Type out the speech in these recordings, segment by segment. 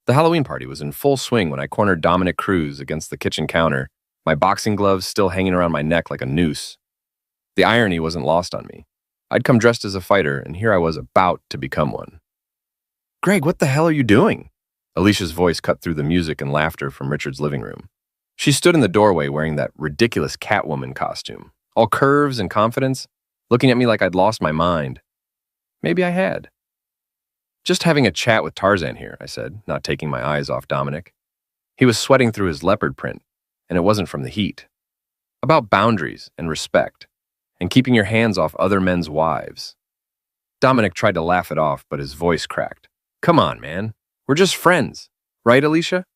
The Halloween party was in full swing when I cornered Dominic Cruz against the kitchen counter, my boxing gloves still hanging around my neck like a noose. The irony wasn't lost on me. I'd come dressed as a fighter, and here I was about to become one. "Greg, what the hell are you doing?" Alicia's voice cut through the music and laughter from Richard's living room. She stood in the doorway wearing that ridiculous Catwoman costume, all curves and confidence, looking at me like I'd lost my mind. Maybe I had. "Just having a chat with Tarzan here," I said, not taking my eyes off Dominic. He was sweating through his leopard print, and it wasn't from the heat. About boundaries and respect, and keeping your hands off other men's wives. Dominic tried to laugh it off, but his voice cracked. "Come on, man. We're just friends. Right, Alicia?"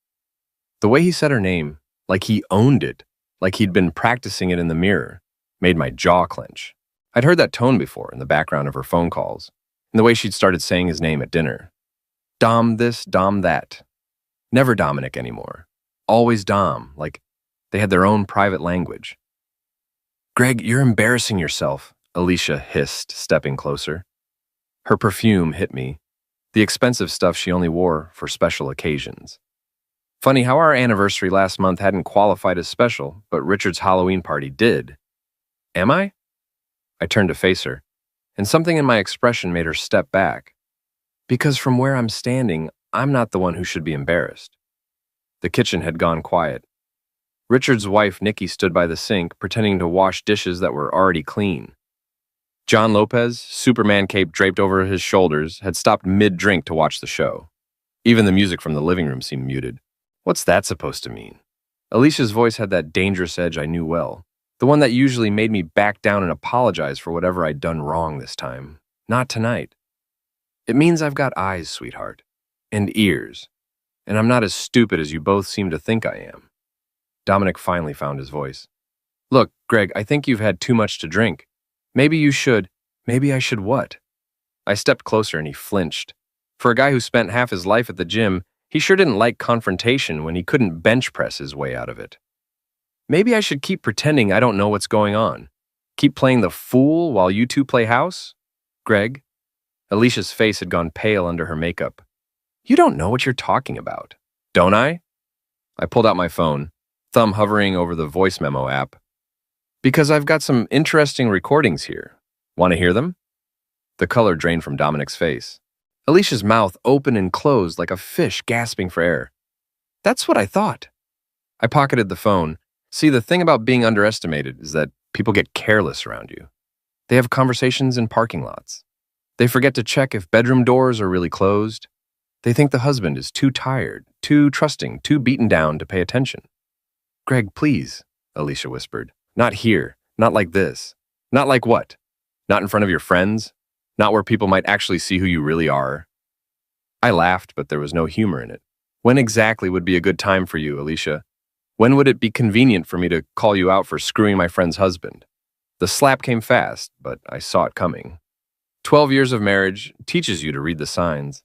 The way he said her name, like he owned it, like he'd been practicing it in the mirror, made my jaw clench. I'd heard that tone before in the background of her phone calls, in the way she'd started saying his name at dinner. Dom this, Dom that. Never Dominic anymore. Always Dom, like they had their own private language. "Greg, you're embarrassing yourself," Alicia hissed, stepping closer. Her perfume hit me, the expensive stuff she only wore for special occasions. Funny how our anniversary last month hadn't qualified as special, but Richard's Halloween party did. Am I? I turned to face her, and something in my expression made her step back. Because from where I'm standing, I'm not the one who should be embarrassed. The kitchen had gone quiet. Richard's wife, Nikki, stood by the sink, pretending to wash dishes that were already clean. John Lopez, Superman cape draped over his shoulders, had stopped mid-drink to watch the show. Even the music from the living room seemed muted. What's that supposed to mean? Alicia's voice had that dangerous edge I knew well, the one that usually made me back down and apologize for whatever I'd done wrong this time. Not tonight. "It means I've got eyes, sweetheart, and ears, and I'm not as stupid as you both seem to think I am." Dominic finally found his voice. "Look, Greg, I think you've had too much to drink. Maybe you should. Maybe I should what?" I stepped closer and he flinched. For a guy who spent half his life at the gym, he sure didn't like confrontation when he couldn't bench press his way out of it. "Maybe I should keep pretending I don't know what's going on. Keep playing the fool while you two play house? Greg?" Alicia's face had gone pale under her makeup. "You don't know what you're talking about." "Don't I?" I pulled out my phone, thumb hovering over the voice memo app. "Because I've got some interesting recordings here. Want to hear them?" The color drained from Dominic's face. Alicia's mouth opened and closed like a fish gasping for air. "That's what I thought." I pocketed the phone. See, the thing about being underestimated is that people get careless around you. They have conversations in parking lots. They forget to check if bedroom doors are really closed. They think the husband is too tired, too trusting, too beaten down to pay attention. "Greg, please," Alicia whispered. "Not here. Not like this. Not like what? Not in front of your friends? Not where people might actually see who you really are?" I laughed, but there was no humor in it. "When exactly would be a good time for you, Alicia? When would it be convenient for me to call you out for screwing my friend's husband?" The slap came fast, but I saw it coming. 12 years of marriage teaches you to read the signs.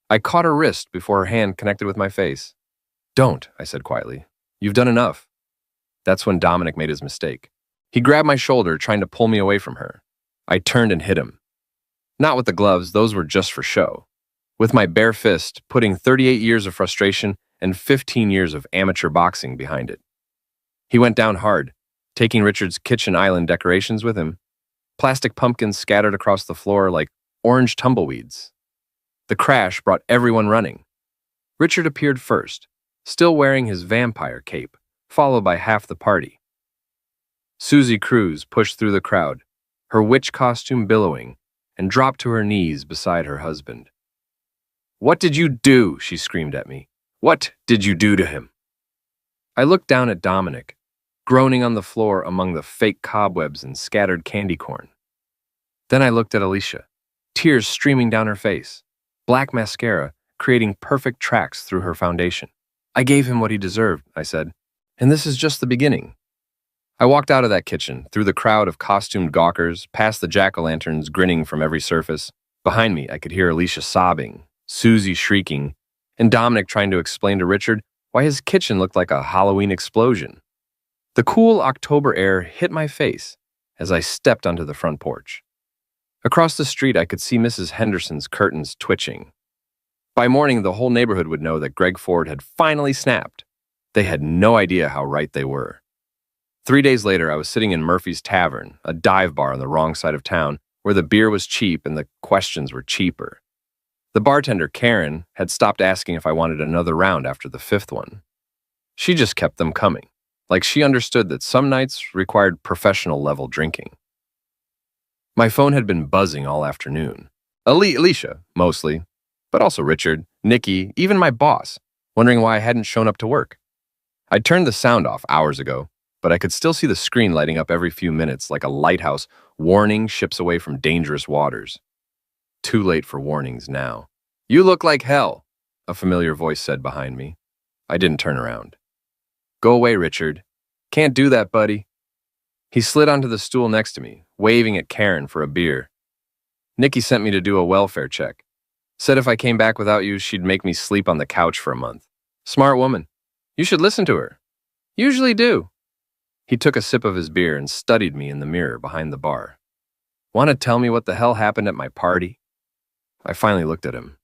I caught her wrist before her hand connected with my face. "Don't," I said quietly. "You've done enough." That's when Dominic made his mistake. He grabbed my shoulder, trying to pull me away from her. I turned and hit him. Not with the gloves, those were just for show. With my bare fist, putting 38 years of frustration and 15 years of amateur boxing behind it. He went down hard, taking Richard's kitchen island decorations with him. Plastic pumpkins scattered across the floor like orange tumbleweeds. The crash brought everyone running. Richard appeared first, still wearing his vampire cape, followed by half the party. Susie Cruz pushed through the crowd, her witch costume billowing, and dropped to her knees beside her husband. "What did you do?" she screamed at me. "What did you do to him?" I looked down at Dominic, groaning on the floor among the fake cobwebs and scattered candy corn. Then I looked at Alicia, tears streaming down her face, black mascara creating perfect tracks through her foundation. "I gave him what he deserved," I said, "and this is just the beginning." I walked out of that kitchen, through the crowd of costumed gawkers, past the jack-o'-lanterns grinning from every surface. Behind me, I could hear Alicia sobbing, Susie shrieking, and Dominic trying to explain to Richard why his kitchen looked like a Halloween explosion. The cool October air hit my face as I stepped onto the front porch. Across the street, I could see Mrs. Henderson's curtains twitching. By morning, the whole neighborhood would know that Greg Ford had finally snapped. They had no idea how right they were. 3 days later, I was sitting in Murphy's Tavern, a dive bar on the wrong side of town, where the beer was cheap and the questions were cheaper. The bartender, Karen, had stopped asking if I wanted another round after the fifth one. She just kept them coming, like she understood that some nights required professional-level drinking. My phone had been buzzing all afternoon. Alicia, mostly, but also Richard, Nikki, even my boss, wondering why I hadn't shown up to work. I'd turned the sound off hours ago, but I could still see the screen lighting up every few minutes like a lighthouse warning ships away from dangerous waters. Too late for warnings now. "You look like hell," a familiar voice said behind me. I didn't turn around. "Go away, Richard. Can't do that, buddy." He slid onto the stool next to me, waving at Karen for a beer. "Nikki sent me to do a welfare check. Said if I came back without you, she'd make me sleep on the couch for a month. Smart woman. You should listen to her. Usually do." He took a sip of his beer and studied me in the mirror behind the bar. "Want to tell me what the hell happened at my party?" I finally looked at him.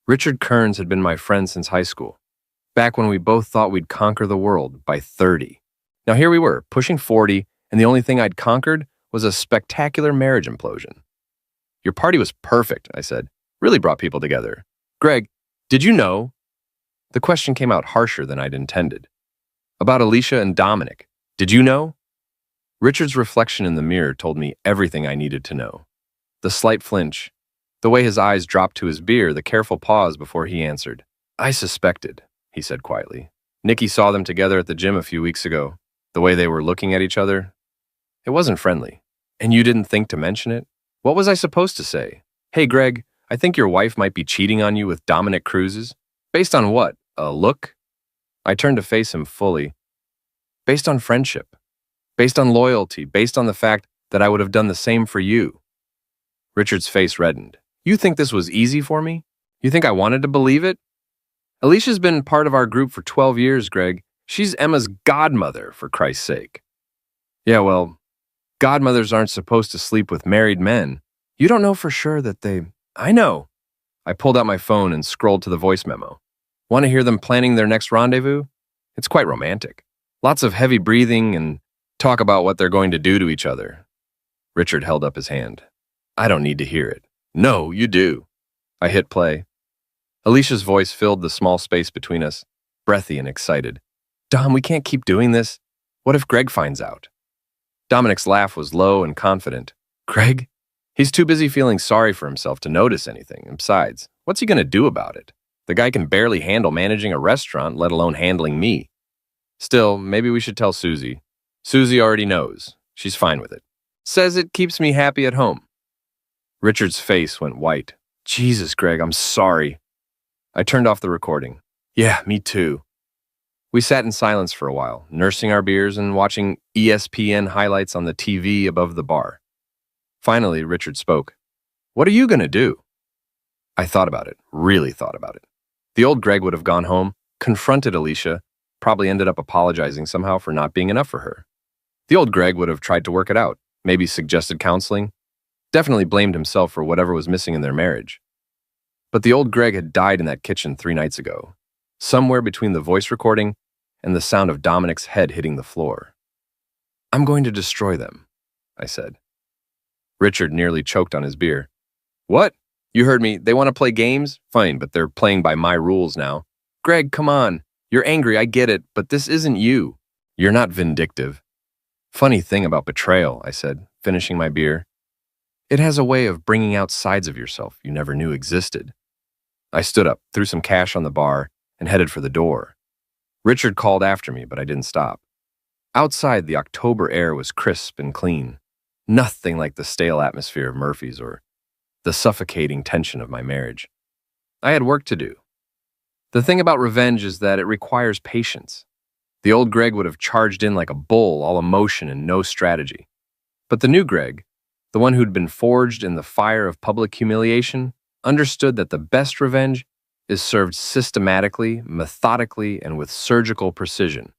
Richard Kearns had been my friend since high school, back when we both thought we'd conquer the world by 30. Now here we were, pushing 40, and the only thing I'd conquered was a spectacular marriage implosion. "Your party was perfect," I said. "Really brought people together. Greg, did you know?" The question came out harsher than I'd intended. "About Alicia and Dominic. Did you know?" Richard's reflection in the mirror told me everything I needed to know. The slight flinch, the way his eyes dropped to his beer, the careful pause before he answered. "I suspected," he said quietly. "Nikki saw them together at the gym a few weeks ago. The way they were looking at each other, it wasn't friendly. And you didn't think to mention it? What was I supposed to say? Hey, Greg, I think your wife might be cheating on you with Dominic Cruz's. Based on what? A look?" I turned to face him fully. "Based on friendship. Based on loyalty. Based on the fact that I would have done the same for you." Richard's face reddened. "You think this was easy for me? You think I wanted to believe it? Alicia's been part of our group for 12 years, Greg. She's Emma's godmother, for Christ's sake." "Yeah, well, godmothers aren't supposed to sleep with married men. You don't know for sure that they—" "I know." I pulled out my phone and scrolled to the voice memo. "Want to hear them planning their next rendezvous? It's quite romantic. Lots of heavy breathing and talk about what they're going to do to each other." Richard held up his hand. "I don't need to hear it." "No, you do." I hit play. Alicia's voice filled the small space between us, breathy and excited. "Dom, we can't keep doing this. What if Greg finds out?" Dominic's laugh was low and confident. "Greg? He's too busy feeling sorry for himself to notice anything. And besides, what's he going to do about it? The guy can barely handle managing a restaurant, let alone handling me. Still, maybe we should tell Susie. Susie already knows. She's fine with it. Says it keeps me happy at home." Richard's face went white. "Jesus, Greg, I'm sorry." I turned off the recording. "Yeah, me too." We sat in silence for a while, nursing our beers and watching ESPN highlights on the TV above the bar. Finally, Richard spoke. "What are you going to do?" I thought about it, really thought about it. The old Greg would have gone home, confronted Alicia, probably ended up apologizing somehow for not being enough for her. The old Greg would have tried to work it out, maybe suggested counseling, definitely blamed himself for whatever was missing in their marriage. But the old Greg had died in that kitchen 3 nights ago, somewhere between the voice recording and the sound of Dominic's head hitting the floor. "I'm going to destroy them," I said. Richard nearly choked on his beer. "What? You heard me. They want to play games? Fine, but they're playing by my rules now. Greg, come on. You're angry, I get it, but this isn't you. You're not vindictive." "Funny thing about betrayal," I said, finishing my beer. "It has a way of bringing out sides of yourself you never knew existed." I stood up, threw some cash on the bar, and headed for the door. Richard called after me, but I didn't stop. Outside, the October air was crisp and clean. Nothing like the stale atmosphere of Murphy's or the suffocating tension of my marriage. I had work to do. The thing about revenge is that it requires patience. The old Greg would have charged in like a bull, all emotion and no strategy. But the new Greg, the one who'd been forged in the fire of public humiliation, understood that the best revenge is served systematically, methodically, and with surgical precision.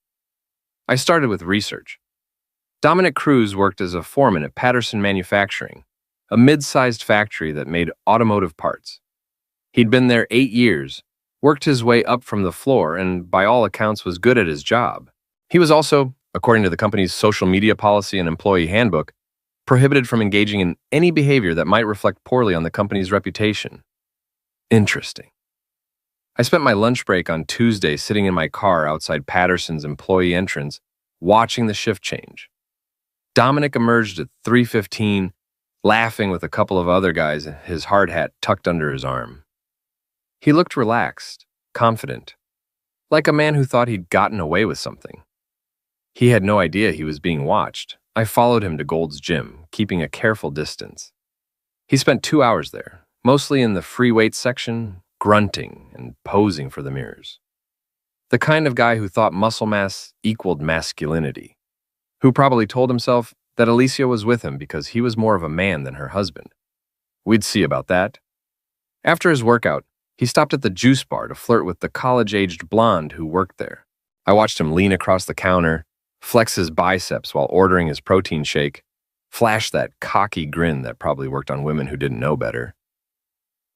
I started with research. Dominic Cruz worked as a foreman at Patterson Manufacturing, a mid-sized factory that made automotive parts. He'd been there 8 years, worked his way up from the floor, and by all accounts was good at his job. He was also, according to the company's social media policy and employee handbook, prohibited from engaging in any behavior that might reflect poorly on the company's reputation. Interesting. I spent my lunch break on Tuesday sitting in my car outside Patterson's employee entrance, watching the shift change. Dominic emerged at 3:15, laughing with a couple of other guys, his hard hat tucked under his arm. He looked relaxed, confident, like a man who thought he'd gotten away with something. He had no idea he was being watched. I followed him to Gold's gym, keeping a careful distance. He spent 2 hours there, mostly in the free weights section, grunting and posing for the mirrors. The kind of guy who thought muscle mass equaled masculinity, who probably told himself that Alicia was with him because he was more of a man than her husband. We'd see about that. After his workout, he stopped at the juice bar to flirt with the college-aged blonde who worked there. I watched him lean across the counter, flex his biceps while ordering his protein shake, flash that cocky grin that probably worked on women who didn't know better.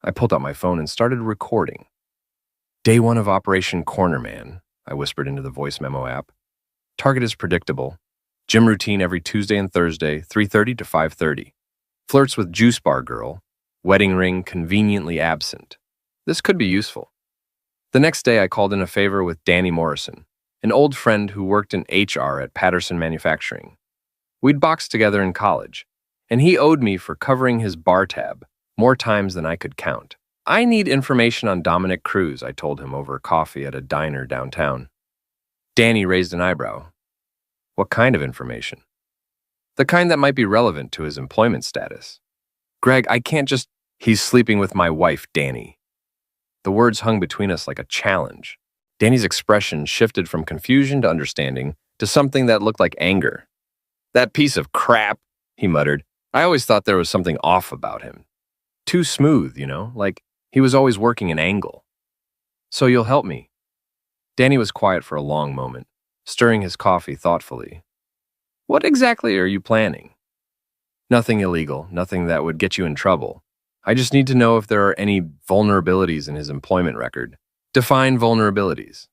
I pulled out my phone and started recording. Day 1 of Operation Cornerman, I whispered into the voice memo app. Target is predictable. Gym routine every Tuesday and Thursday, 3:30 to 5:30. Flirts with juice bar girl. Wedding ring conveniently absent. This could be useful. The next day, I called in a favor with Danny Morrison, an old friend who worked in HR at Patterson Manufacturing. We'd boxed together in college, and he owed me for covering his bar tab more times than I could count. I need information on Dominic Cruz, I told him over coffee at a diner downtown. Danny raised an eyebrow. What kind of information? The kind that might be relevant to his employment status. Greg, I can't just... He's sleeping with my wife, Danny. The words hung between us like a challenge. Danny's expression shifted from confusion to understanding to something that looked like anger. That piece of crap, he muttered. I always thought there was something off about him. Too smooth, like he was always working an angle. So you'll help me? Danny was quiet for a long moment, stirring his coffee thoughtfully. What exactly are you planning? Nothing illegal, nothing that would get you in trouble. I just need to know if there are any vulnerabilities in his employment record. Define vulnerabilities.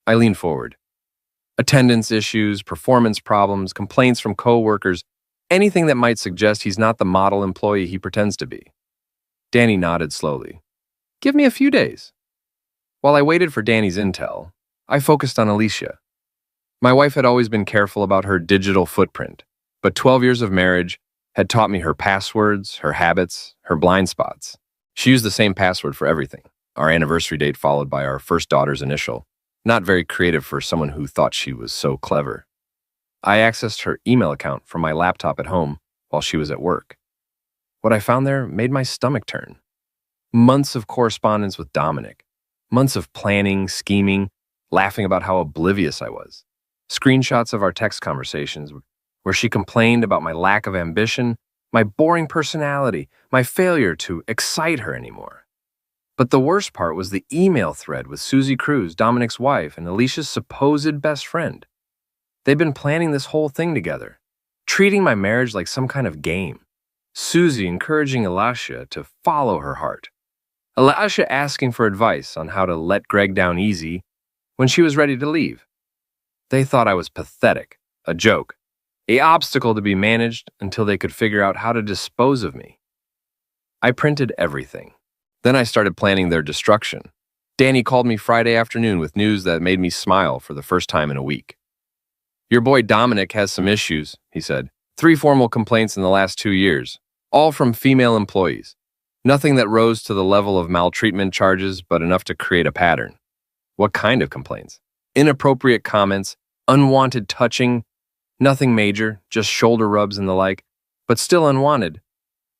I leaned forward. Attendance issues, performance problems, complaints from coworkers, anything that might suggest he's not the model employee he pretends to be. Danny nodded slowly. Give me a few days. While I waited for Danny's intel, I focused on Alicia. My wife had always been careful about her digital footprint, but 12 years of marriage had taught me her passwords, her habits, her blind spots. She used the same password for everything, our anniversary date followed by our first daughter's initial. Not very creative for someone who thought she was so clever. I accessed her email account from my laptop at home while she was at work. What I found there made my stomach turn. Months of correspondence with Dominic. Months of planning, scheming, laughing about how oblivious I was. Screenshots of our text conversations where she complained about my lack of ambition, my boring personality, my failure to excite her anymore. But the worst part was the email thread with Susie Cruz, Dominic's wife, and Alicia's supposed best friend. They'd been planning this whole thing together, treating my marriage like some kind of game. Susie encouraging Alicia to follow her heart. Alicia asking for advice on how to let Greg down easy when she was ready to leave. They thought I was pathetic, a joke, an obstacle to be managed until they could figure out how to dispose of me. I printed everything. Then I started planning their destruction. Danny called me Friday afternoon with news that made me smile for the first time in a week. Your boy Dominic has some issues, he said. 3 formal complaints in the last 2 years, all from female employees. Nothing that rose to the level of maltreatment charges, but enough to create a pattern. What kind of complaints? Inappropriate comments, unwanted touching, nothing major, just shoulder rubs and the like, but still unwanted.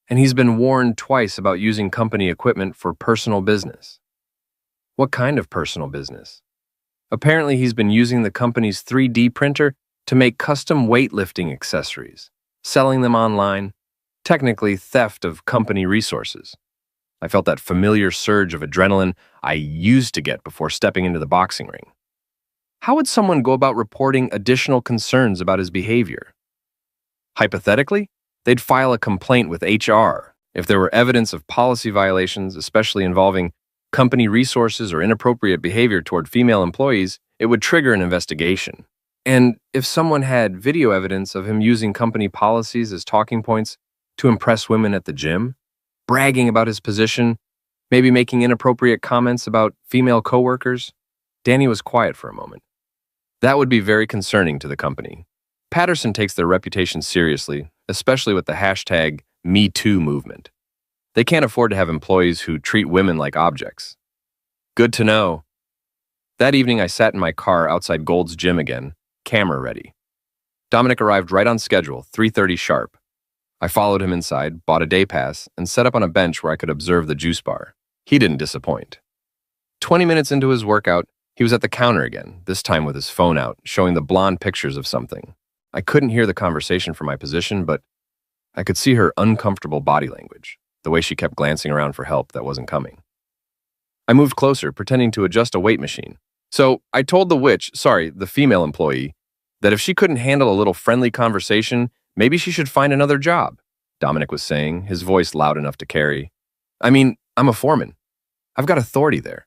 And he's been warned twice about using company equipment for personal business. What kind of personal business? Apparently he's been using the company's 3D printer to make custom weightlifting accessories, selling them online, technically theft of company resources. I felt that familiar surge of adrenaline I used to get before stepping into the boxing ring. How would someone go about reporting additional concerns about his behavior? Hypothetically, they'd file a complaint with HR, If there were evidence of policy violations, especially involving company resources or inappropriate behavior toward female employees, it would trigger an investigation. And if someone had video evidence of him using company policies as talking points to impress women at the gym, bragging about his position, maybe making inappropriate comments about female coworkers, Danny was quiet for a moment. That would be very concerning to the company. Patterson takes their reputation seriously, especially with the hashtag #MeToo movement. They can't afford to have employees who treat women like objects. Good to know. That evening, I sat in my car outside Gold's gym again, camera ready. Dominic arrived right on schedule, 3:30 sharp. I followed him inside, bought a day pass, and set up on a bench where I could observe the juice bar. He didn't disappoint. 20 minutes into his workout, he was at the counter again, this time with his phone out, showing the blonde pictures of something. I couldn't hear the conversation from my position, but I could see her uncomfortable body language, the way she kept glancing around for help that wasn't coming. I moved closer, pretending to adjust a weight machine. So I told the female employee, that if she couldn't handle a little friendly conversation, maybe she should find another job, Dominic was saying, his voice loud enough to carry. I mean, I'm a foreman. I've got authority there.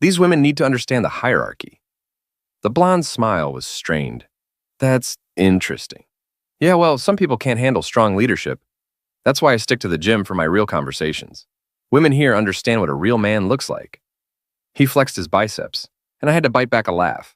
These women need to understand the hierarchy. The blonde's smile was strained. That's interesting. Yeah, well, some people can't handle strong leadership. That's why I stick to the gym for my real conversations. Women here understand what a real man looks like. He flexed his biceps, and I had to bite back a laugh.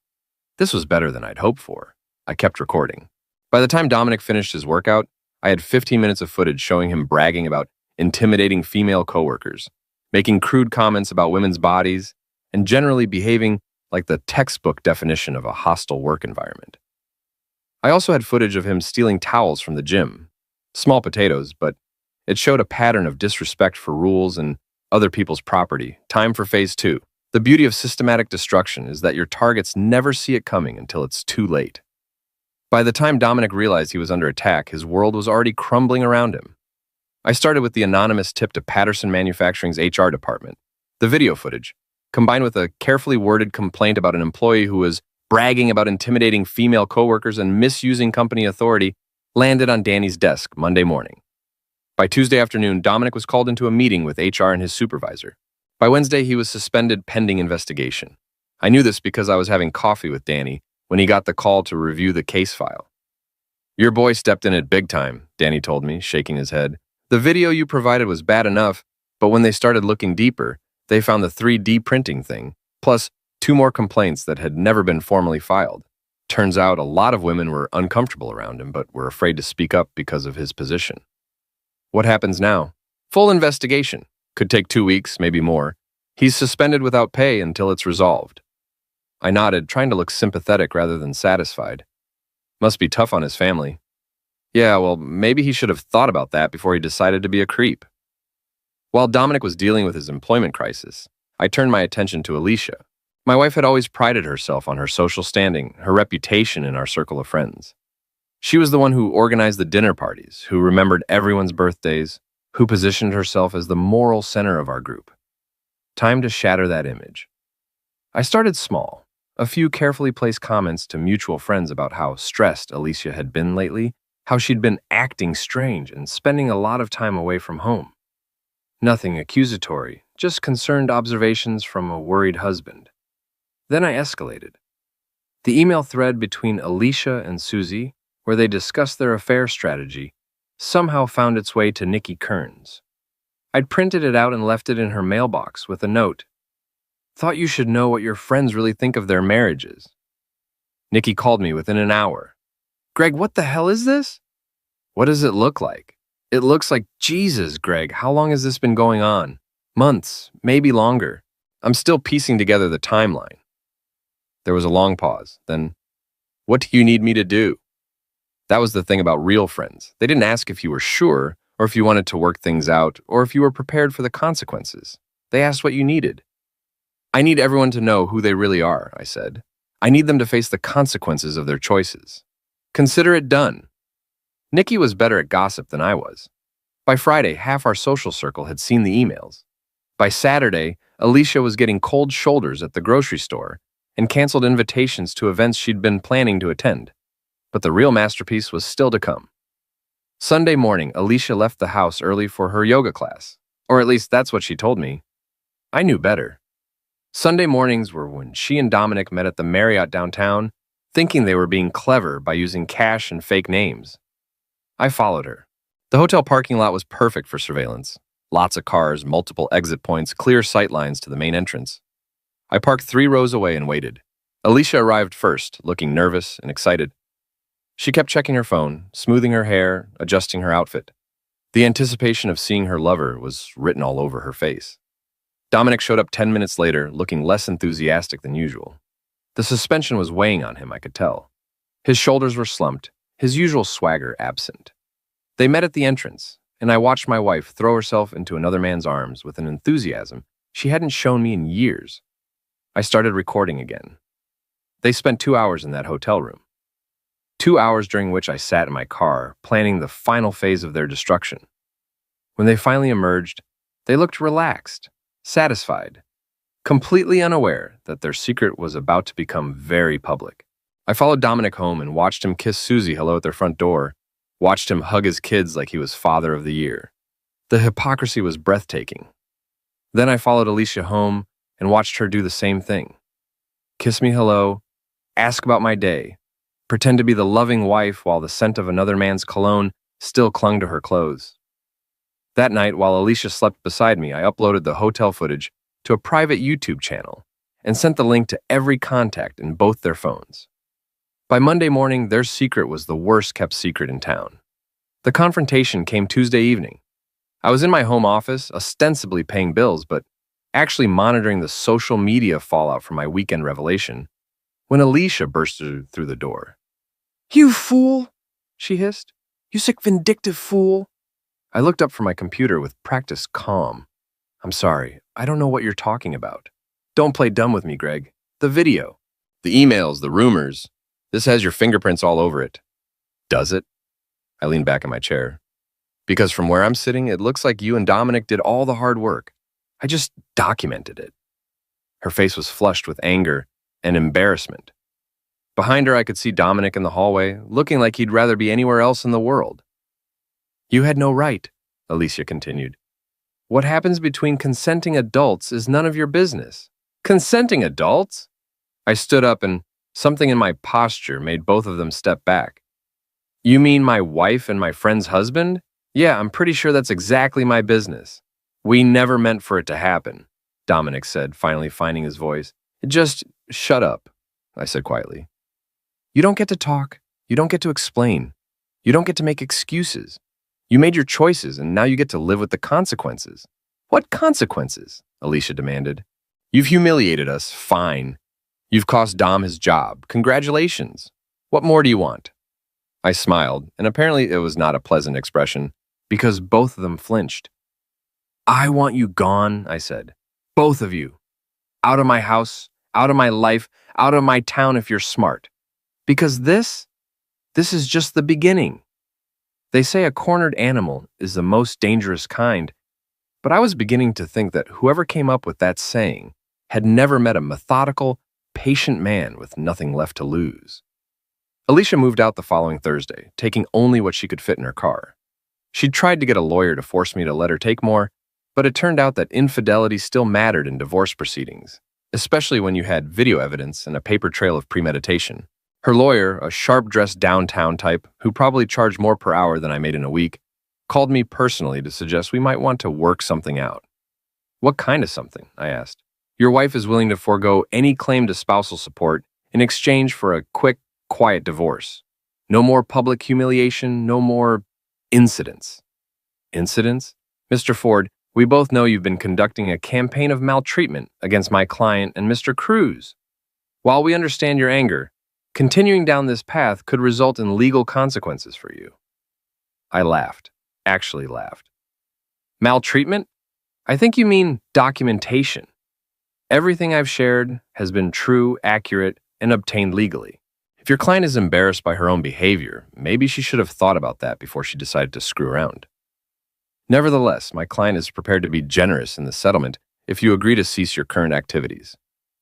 This was better than I'd hoped for. I kept recording. By the time Dominic finished his workout, I had 15 minutes of footage showing him bragging about intimidating female coworkers, making crude comments about women's bodies, and generally behaving like the textbook definition of a hostile work environment. I also had footage of him stealing towels from the gym. Small potatoes, but it showed a pattern of disrespect for rules and other people's property. Time for phase 2. The beauty of systematic destruction is that your targets never see it coming until it's too late. By the time Dominic realized he was under attack, his world was already crumbling around him. I started with the anonymous tip to Patterson Manufacturing's HR department. The video footage, combined with a carefully worded complaint about an employee who was bragging about intimidating female coworkers and misusing company authority, landed on Danny's desk Monday morning. By Tuesday afternoon, Dominic was called into a meeting with HR and his supervisor. By Wednesday, he was suspended pending investigation. I knew this because I was having coffee with Danny when he got the call to review the case file. Your boy stepped in at big time, Danny told me, shaking his head. The video you provided was bad enough, but when they started looking deeper, they found the 3D printing thing, plus 2 more complaints that had never been formally filed. Turns out a lot of women were uncomfortable around him, but were afraid to speak up because of his position. What happens now? Full investigation. Could take 2 weeks, maybe more. He's suspended without pay until it's resolved. I nodded, trying to look sympathetic rather than satisfied. Must be tough on his family. Yeah, well, maybe he should have thought about that before he decided to be a creep. While Dominic was dealing with his employment crisis, I turned my attention to Alicia. My wife had always prided herself on her social standing, her reputation in our circle of friends. She was the one who organized the dinner parties, who remembered everyone's birthdays, who positioned herself as the moral center of our group. Time to shatter that image. I started small, a few carefully placed comments to mutual friends about how stressed Alicia had been lately, how she'd been acting strange and spending a lot of time away from home. Nothing accusatory, just concerned observations from a worried husband. Then I escalated. The email thread between Alicia and Susie, where they discussed their affair strategy, somehow found its way to Nikki Kearns. I'd printed it out and left it in her mailbox with a note. Thought you should know what your friends really think of their marriages. Nikki called me within an hour. Greg, what the hell is this? What does it look like? It looks like, Jesus, Greg, how long has this been going on? Months, maybe longer. I'm still piecing together the timeline. There was a long pause. Then, what do you need me to do? That was the thing about real friends. They didn't ask if you were sure, or if you wanted to work things out, or if you were prepared for the consequences. They asked what you needed. I need everyone to know who they really are, I said. I need them to face the consequences of their choices. Consider it done. Nikki was better at gossip than I was. By Friday, half our social circle had seen the emails. By Saturday, Alicia was getting cold shoulders at the grocery store and canceled invitations to events she'd been planning to attend. But the real masterpiece was still to come. Sunday morning, Alicia left the house early for her yoga class. Or at least that's what she told me. I knew better. Sunday mornings were when she and Dominic met at the Marriott downtown, thinking they were being clever by using cash and fake names. I followed her. The hotel parking lot was perfect for surveillance. Lots of cars, multiple exit points, clear sight lines to the main entrance. I parked 3 rows away and waited. Alicia arrived first, looking nervous and excited. She kept checking her phone, smoothing her hair, adjusting her outfit. The anticipation of seeing her lover was written all over her face. Dominic showed up 10 minutes later, looking less enthusiastic than usual. The suspension was weighing on him, I could tell. His shoulders were slumped, his usual swagger absent. They met at the entrance, and I watched my wife throw herself into another man's arms with an enthusiasm she hadn't shown me in years. I started recording again. They spent 2 hours in that hotel room. 2 hours during which I sat in my car, planning the final phase of their destruction. When they finally emerged, they looked relaxed, satisfied, completely unaware that their secret was about to become very public. I followed Dominic home and watched him kiss Susie hello at their front door, watched him hug his kids like he was Father of the Year. The hypocrisy was breathtaking. Then I followed Alicia home and watched her do the same thing. Kiss me hello, ask about my day, pretend to be the loving wife while the scent of another man's cologne still clung to her clothes. That night, while Alicia slept beside me, I uploaded the hotel footage to a private YouTube channel and sent the link to every contact in both their phones. By Monday morning, their secret was the worst-kept secret in town. The confrontation came Tuesday evening. I was in my home office, ostensibly paying bills, but actually monitoring the social media fallout from my weekend revelation, when Alicia burst through the door. "You fool!" she hissed. "You sick, vindictive fool!" I looked up from my computer with practiced calm. "I'm sorry, I don't know what you're talking about. Don't play dumb with me, Greg. The video. The emails, the rumors. This has your fingerprints all over it." "Does it?" I leaned back in my chair. "Because from where I'm sitting, it looks like you and Dominic did all the hard work. I just documented it." Her face was flushed with anger and embarrassment. Behind her, I could see Dominic in the hallway, looking like he'd rather be anywhere else in the world. "You had no right," Alicia continued. "What happens between consenting adults is none of your business." "Consenting adults?" I stood up and something in my posture made both of them step back. "You mean my wife and my friend's husband? Yeah, I'm pretty sure that's exactly my business. We never meant for it to happen," Dominic said, finally finding his voice. "Just shut up," I said quietly. "You don't get to talk. You don't get to explain. You don't get to make excuses. You made your choices, and now you get to live with the consequences." "What consequences?" Alicia demanded. "You've humiliated us, fine. You've cost Dom his job, congratulations. What more do you want?" I smiled, and apparently it was not a pleasant expression, because both of them flinched. "I want you gone," I said. "Both of you. Out of my house, out of my life, out of my town if you're smart. Because this is just the beginning." They say a cornered animal is the most dangerous kind, but I was beginning to think that whoever came up with that saying had never met a methodical, patient man with nothing left to lose. Alicia moved out the following Thursday, taking only what she could fit in her car. She'd tried to get a lawyer to force me to let her take more, but it turned out that infidelity still mattered in divorce proceedings, especially when you had video evidence and a paper trail of premeditation. Her lawyer, a sharp-dressed downtown type who probably charged more per hour than I made in a week, called me personally to suggest we might want to work something out. "What kind of something?" I asked. "Your wife is willing to forego any claim to spousal support in exchange for a quick, quiet divorce. No more public humiliation, no more incidents." "Incidents? Mr. Ford, we both know you've been conducting a campaign of maltreatment against my client and Mr. Cruz. While we understand your anger, continuing down this path could result in legal consequences for you." I laughed, actually laughed. "Maltreatment? I think you mean documentation. Everything I've shared has been true, accurate, and obtained legally. If your client is embarrassed by her own behavior, maybe she should have thought about that before she decided to screw around. Nevertheless, my client is prepared to be generous in the settlement if you agree to cease your current activities.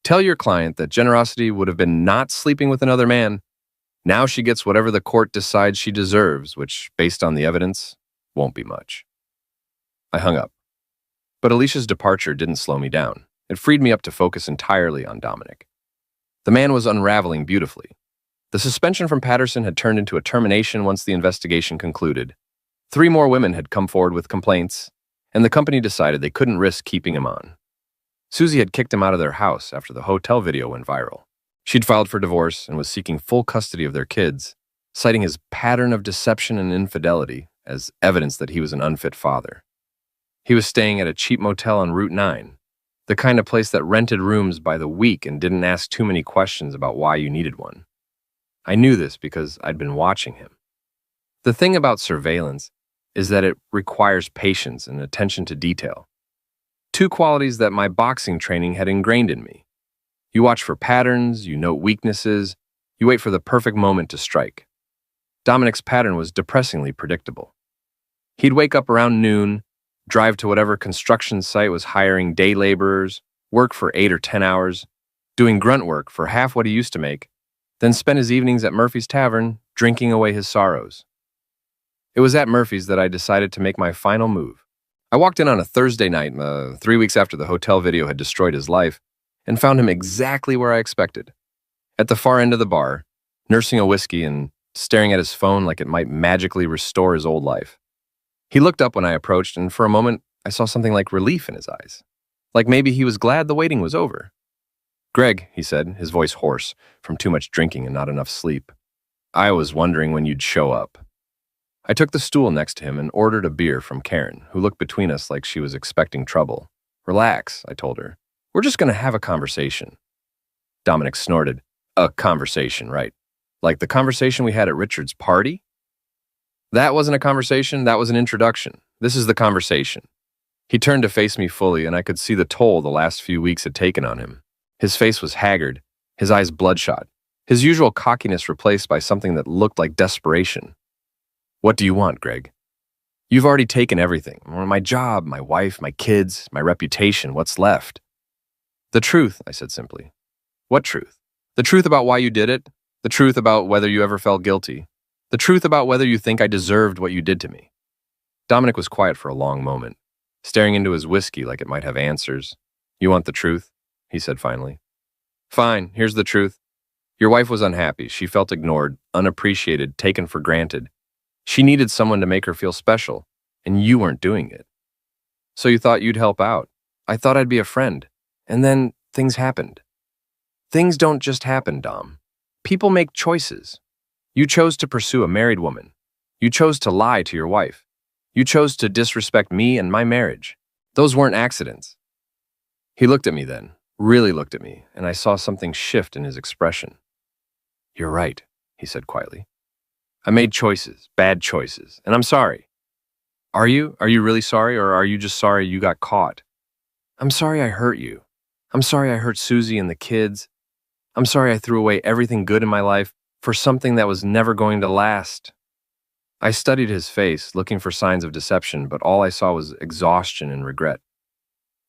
Tell your client that generosity would have been not sleeping with another man, Now she gets whatever the court decides she deserves, which, based on the evidence, won't be much. I hung up. But Alicia's departure didn't slow me down. It freed me up to focus entirely on Dominic. The man was unraveling beautifully. The suspension from Patterson had turned into a termination once the investigation concluded. 3 more women had come forward with complaints, and the company decided they couldn't risk keeping him on. Susie had kicked him out of their house after the hotel video went viral. She'd filed for divorce and was seeking full custody of their kids, citing his pattern of deception and infidelity as evidence that he was an unfit father. He was staying at a cheap motel on Route 9, the kind of place that rented rooms by the week and didn't ask too many questions about why you needed one. I knew this because I'd been watching him. The thing about surveillance is that it requires patience and attention to detail. 2 qualities that my boxing training had ingrained in me. You watch for patterns, you note weaknesses, you wait for the perfect moment to strike. Dominic's pattern was depressingly predictable. He'd wake up around noon, drive to whatever construction site was hiring day laborers, work for 8 or 10 hours, doing grunt work for half what he used to make, then spend his evenings at Murphy's Tavern, drinking away his sorrows. It was at Murphy's that I decided to make my final move. I walked in on a Thursday night, 3 weeks after the hotel video had destroyed his life, and found him exactly where I expected. At the far end of the bar, nursing a whiskey and staring at his phone like it might magically restore his old life. He looked up when I approached, and for a moment, I saw something like relief in his eyes. Like maybe he was glad the waiting was over. "Greg," he said, his voice hoarse from too much drinking and not enough sleep. "I was wondering when you'd show up." I took the stool next to him and ordered a beer from Karen, who looked between us like she was expecting trouble. "Relax," I told her. "We're just going to have a conversation." Dominic snorted. "A conversation, right? Like the conversation we had at Richard's party?" "That wasn't a conversation, that was an introduction. This is the conversation." He turned to face me fully, and I could see the toll the last few weeks had taken on him. His face was haggard, his eyes bloodshot, his usual cockiness replaced by something that looked like desperation. "What do you want, Greg?" "You've already taken everything. My job, my wife, my kids, my reputation, what's left?" "The truth," I said simply. "What truth?" "The truth about why you did it, the truth about whether you ever felt guilty, the truth about whether you think I deserved what you did to me." Dominic was quiet for a long moment, staring into his whiskey like it might have answers. "You want the truth?" he said finally. "Fine, here's the truth. Your wife was unhappy. She felt ignored, unappreciated, taken for granted. She needed someone to make her feel special, and you weren't doing it. So you thought you'd help out. I thought I'd be a friend. And then things happened. Things don't just happen, Dom. People make choices. You chose to pursue a married woman. You chose to lie to your wife. You chose to disrespect me and my marriage. Those weren't accidents." He looked at me then, really looked at me, and I saw something shift in his expression. "You're right," he said quietly. "I made choices, bad choices, and I'm sorry." "Are you? Are you really sorry, or are you just sorry you got caught?" "I'm sorry I hurt you. I'm sorry I hurt Susie and the kids. I'm sorry I threw away everything good in my life for something that was never going to last." I studied his face, looking for signs of deception, but all I saw was exhaustion and regret.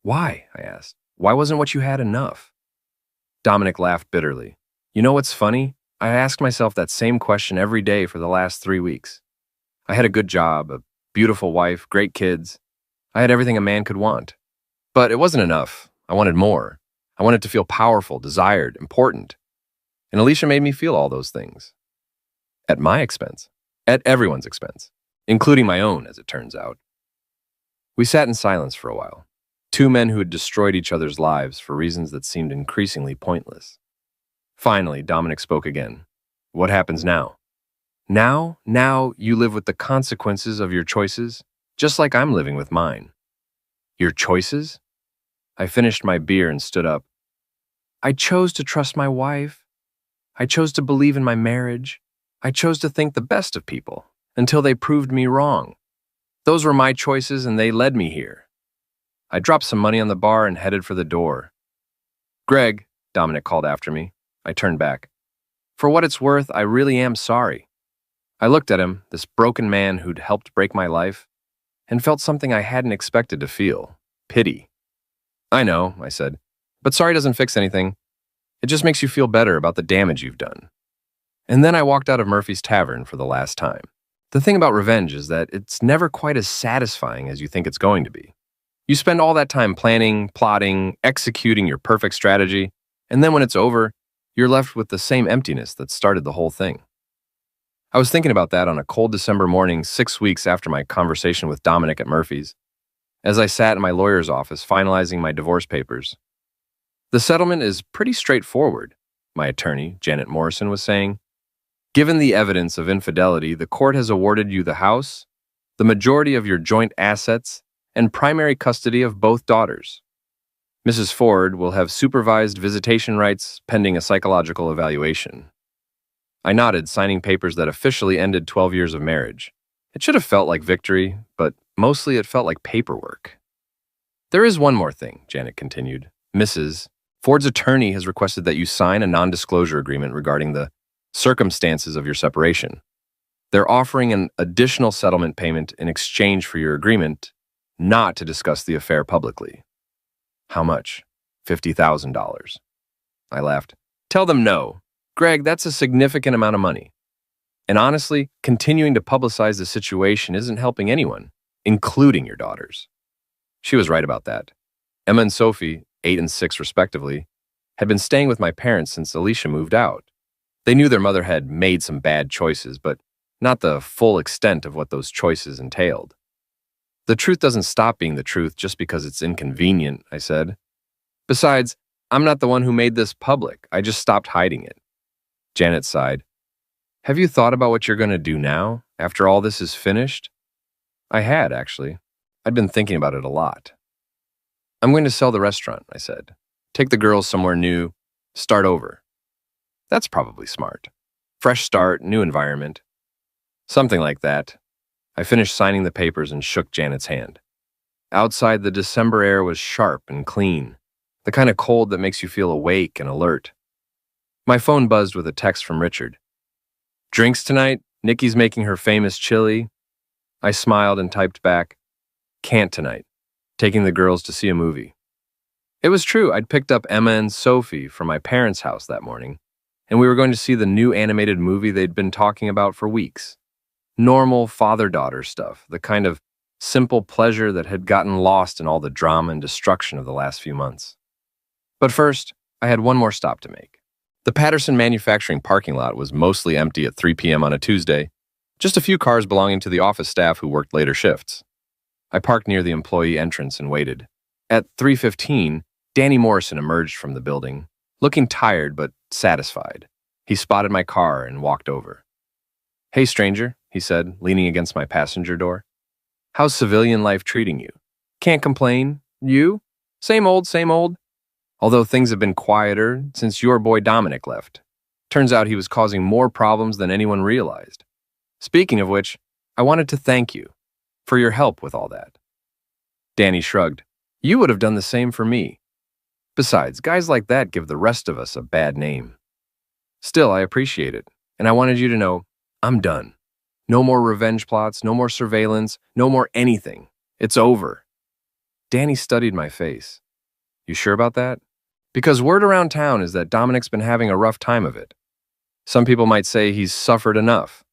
"Why?" I asked. "Why wasn't what you had enough?" Dominic laughed bitterly. "You know what's funny? I asked myself that same question every day for the last 3 weeks. I had a good job, a beautiful wife, great kids. I had everything a man could want. But it wasn't enough. I wanted more. I wanted to feel powerful, desired, important. And Alicia made me feel all those things. At my expense. At everyone's expense. Including my own, as it turns out." We sat in silence for a while. 2 men who had destroyed each other's lives for reasons that seemed increasingly pointless. Finally, Dominic spoke again. "What happens now?" Now you live with the consequences of your choices, just like I'm living with mine." "Your choices?" I finished my beer and stood up. "I chose to trust my wife. I chose to believe in my marriage. I chose to think the best of people until they proved me wrong. Those were my choices and they led me here." I dropped some money on the bar and headed for the door. "Greg," Dominic called after me. I turned back. "For what it's worth, I really am sorry." I looked at him, this broken man who'd helped break my life, and felt something I hadn't expected to feel: pity. "I know," I said, "but sorry doesn't fix anything. It just makes you feel better about the damage you've done." And then I walked out of Murphy's Tavern for the last time. The thing about revenge is that it's never quite as satisfying as you think it's going to be. You spend all that time planning, plotting, executing your perfect strategy, and then when it's over, you're left with the same emptiness that started the whole thing. I was thinking about that on a cold December morning 6 weeks after my conversation with Dominic at Murphy's, as I sat in my lawyer's office finalizing my divorce papers. The settlement is pretty straightforward, my attorney, Janet Morrison, was saying. Given the evidence of infidelity, the court has awarded you the house, the majority of your joint assets, and primary custody of both daughters. Mrs. Ford will have supervised visitation rights pending a psychological evaluation. I nodded, signing papers that officially ended 12 years of marriage. It should have felt like victory, but mostly it felt like paperwork. There is one more thing, Janet continued. Mrs. Ford's attorney has requested that you sign a non-disclosure agreement regarding the circumstances of your separation. They're offering an additional settlement payment in exchange for your agreement not to discuss the affair publicly. How much? $50,000. I laughed. Tell them no. Greg, that's a significant amount of money. And honestly, continuing to publicize the situation isn't helping anyone, including your daughters. She was right about that. Emma and Sophie, 8 and 6 respectively, had been staying with my parents since Alicia moved out. They knew their mother had made some bad choices, but not the full extent of what those choices entailed. The truth doesn't stop being the truth just because it's inconvenient, I said. Besides, I'm not the one who made this public. I just stopped hiding it. Janet sighed. Have you thought about what you're going to do now, after all this is finished? I had, actually. I'd been thinking about it a lot. I'm going to sell the restaurant, I said. Take the girls somewhere new, start over. That's probably smart. Fresh start, new environment. Something like that. I finished signing the papers and shook Janet's hand. Outside, the December air was sharp and clean, the kind of cold that makes you feel awake and alert. My phone buzzed with a text from Richard. Drinks tonight? Nikki's making her famous chili. I smiled and typed back, can't tonight. Taking the girls to see a movie. It was true, I'd picked up Emma and Sophie from my parents' house that morning, and we were going to see the new animated movie they'd been talking about for weeks. Normal father-daughter stuff, the kind of simple pleasure that had gotten lost in all the drama and destruction of the last few months. But first, I had one more stop to make. The Patterson manufacturing parking lot was mostly empty at 3 p.m. on a Tuesday, just a few cars belonging to the office staff who worked later shifts. I parked near the employee entrance and waited. At 3:15, Danny Morrison emerged from the building, looking tired but satisfied. He spotted my car and walked over. Hey, stranger, he said, leaning against my passenger door. How's civilian life treating you? Can't complain. You? Same old, same old. Although things have been quieter since your boy Dominic left. Turns out he was causing more problems than anyone realized. Speaking of which, I wanted to thank you for your help with all that. Danny shrugged. You would have done the same for me. Besides, guys like that give the rest of us a bad name. Still, I appreciate it, and I wanted you to know I'm done. No more revenge plots, no more surveillance, no more anything. It's over. Danny studied my face. You sure about that? Because word around town is that Dominic's been having a rough time of it. Some people might say he's suffered enough.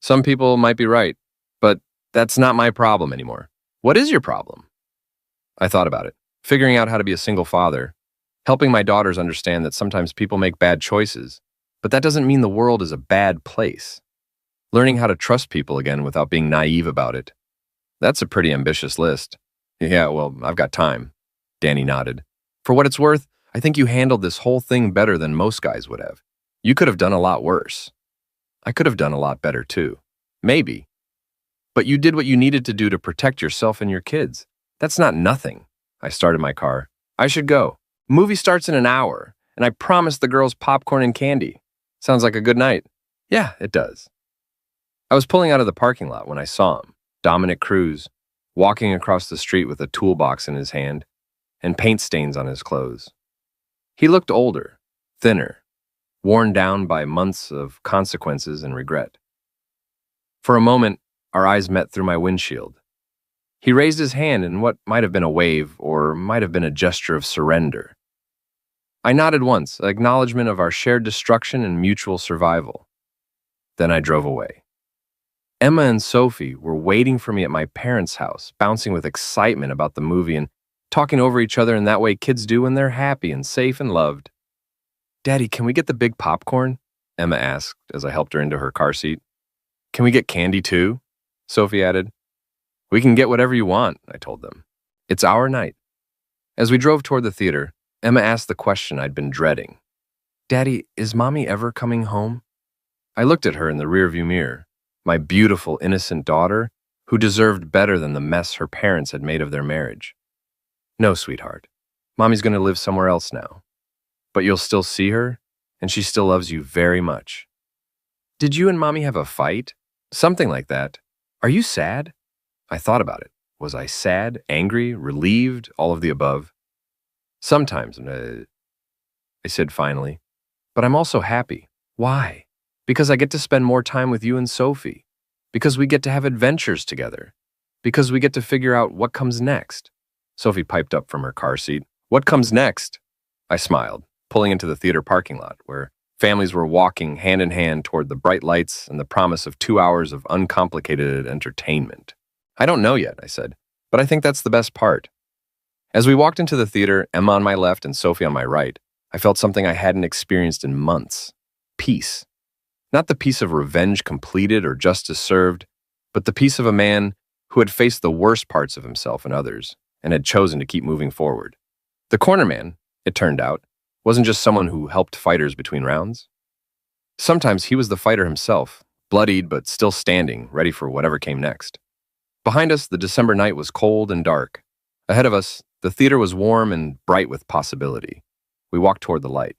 Some people might be right, but that's not my problem anymore. What is your problem? I thought about it, figuring out how to be a single father, helping my daughters understand that sometimes people make bad choices, but that doesn't mean the world is a bad place. Learning how to trust people again without being naive about it. That's a pretty ambitious list. Yeah, well, I've got time. Danny nodded. For what it's worth, I think you handled this whole thing better than most guys would have. You could have done a lot worse. I could have done a lot better too. Maybe. But you did what you needed to do to protect yourself and your kids. That's not nothing. I started my car. I should go. Movie starts in an hour, and I promised the girls popcorn and candy. Sounds like a good night. Yeah, it does. I was pulling out of the parking lot when I saw him, Dominic Cruz, walking across the street with a toolbox in his hand and paint stains on his clothes. He looked older, thinner, worn down by months of consequences and regret. For a moment, our eyes met through my windshield. He raised his hand in what might have been a wave or might have been a gesture of surrender. I nodded once, an acknowledgement of our shared destruction and mutual survival. Then I drove away. Emma and Sophie were waiting for me at my parents' house, bouncing with excitement about the movie and talking over each other in that way kids do when they're happy and safe and loved. "Daddy, can we get the big popcorn?" Emma asked as I helped her into her car seat. "Can we get candy too?" Sophie added. "We can get whatever you want," I told them. "It's our night." As we drove toward the theater, Emma asked the question I'd been dreading. "Daddy, is Mommy ever coming home?" I looked at her in the rearview mirror, my beautiful, innocent daughter, who deserved better than the mess her parents had made of their marriage. "No, sweetheart. Mommy's going to live somewhere else now. But you'll still see her, and she still loves you very much." "Did you and Mommy have a fight?" "Something like that. Are you sad?" I thought about it. Was I sad, angry, relieved, all of the above? "Sometimes," I said finally. "But I'm also happy." "Why?" "Because I get to spend more time with you and Sophie. Because we get to have adventures together. Because we get to figure out what comes next." Sophie piped up from her car seat. "What comes next?" I smiled, pulling into the theater parking lot, where families were walking hand in hand toward the bright lights and the promise of 2 hours of uncomplicated entertainment. "I don't know yet," I said, "but I think that's the best part." As we walked into the theater, Emma on my left and Sophie on my right, I felt something I hadn't experienced in months. Peace. Not the peace of revenge completed or justice served, but the peace of a man who had faced the worst parts of himself and others, and had chosen to keep moving forward. The corner man, it turned out, wasn't just someone who helped fighters between rounds. Sometimes he was the fighter himself, bloodied but still standing, ready for whatever came next. Behind us, the December night was cold and dark. Ahead of us, the theater was warm and bright with possibility. We walked toward the light.